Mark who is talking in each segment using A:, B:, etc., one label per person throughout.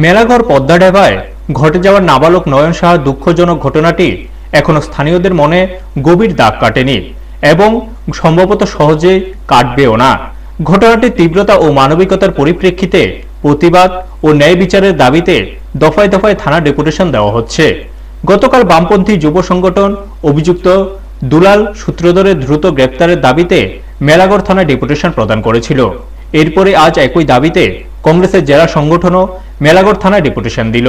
A: মেলাঘর পদ্মাডাবায় ঘটে যাওয়া নাবালক নয়ন সাহার দুঃখজনক ঘটনাটি এখনো স্থানীয়দের মনে গভীর দাগ কাটেনি এবং সম্ভবত সহজেই কাটবেও না। ঘটনাটির তীব্রতা ও মানবিকতার পরিপ্রেক্ষিতে প্রতিবাদ ও ন্যায় বিচারের দাবিতে দফায় দফায় থানা ডেপুটেশন দেওয়া হচ্ছে। গতকাল বামপন্থী যুব সংগঠন অভিযুক্ত দুলাল সূত্রধরের দ্রুত গ্রেপ্তারের দাবিতে মেলাঘর থানায় ডেপুটেশন প্রদান করেছিল। এরপরে আজ একই দাবিতে কংগ্রেসের জেলা সংগঠনও মেলাঘর থানায় ডেপুটেশন দিল।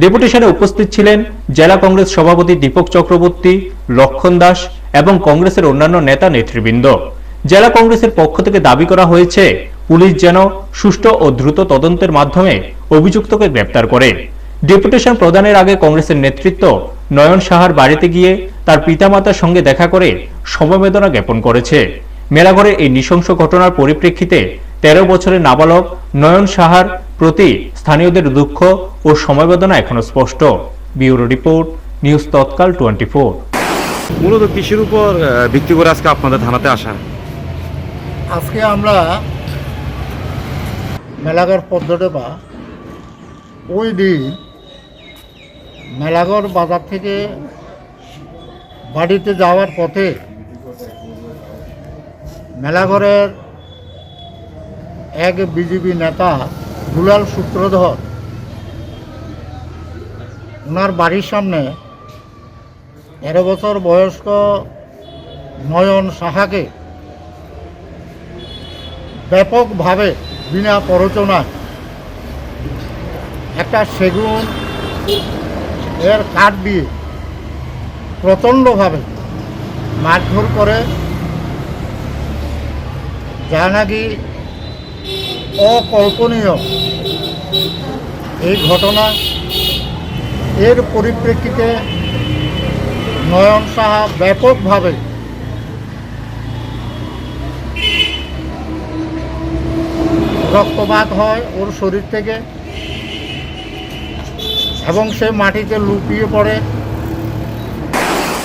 A: ডেপুটেশনে উপস্থিত ছিলেন জেলা কংগ্রেস সভাপতি দীপক চক্রবর্তী, লক্ষণ দাস এবং কংগ্রেসের অন্যান্য নেতা নেতৃবৃন্দ। জেলা কংগ্রেসের পক্ষ থেকে দাবি করা হয়েছে পুলিশ যেন সুষ্ঠু ও দ্রুত তদন্তের মাধ্যমে অভিযুক্তকে গ্রেপ্তার করে। ডেপুটেশন প্রদানের আগে কংগ্রেসের নেতৃত্ব নয়ন সাহার বাড়িতে গিয়ে তার পিতামাতার সঙ্গে দেখা করে সমবেদনা জ্ঞাপন করেছে। মেলাঘরের এই নৃশংস ঘটনার পরিপ্রেক্ষিতে 13 বছরের নাবালক নয়ন সাহার প্রতি স্থানীয়দের দুঃখ ও সমবেদনা এখনো স্পষ্ট। ব্যুরো রিপোর্ট, নিউজ তৎকাল 24।
B: মূলত কৃষির উপর ভিত্তি করে আজকে আপনাদের থানাতে আসা।
C: আজকে আমরা মেলাঘর পদ্মডাবা ওই দিন মেলাঘর বাজার থেকে বাড়িতে যাওয়ার পথে মেলাঘরের এক বিজেপি নেতা দুলাল সূত্রধর ওনার বাড়ির সামনে 13 বছর বয়স্ক নয়ন সাহাকে ব্যাপকভাবে বিনা প্ররোচনায় একটা সেগুন এর কাঠ দিয়ে প্রচণ্ডভাবে মারধর করে, যা নাকি অকল্পনীয় এই ঘটনা। এর পরিপ্রেক্ষিতে নয়ন সাহা ব্যাপকভাবে রক্তপাত হয় ওর শরীর থেকে এবং সে মাটিতে লুটিয়ে পড়ে।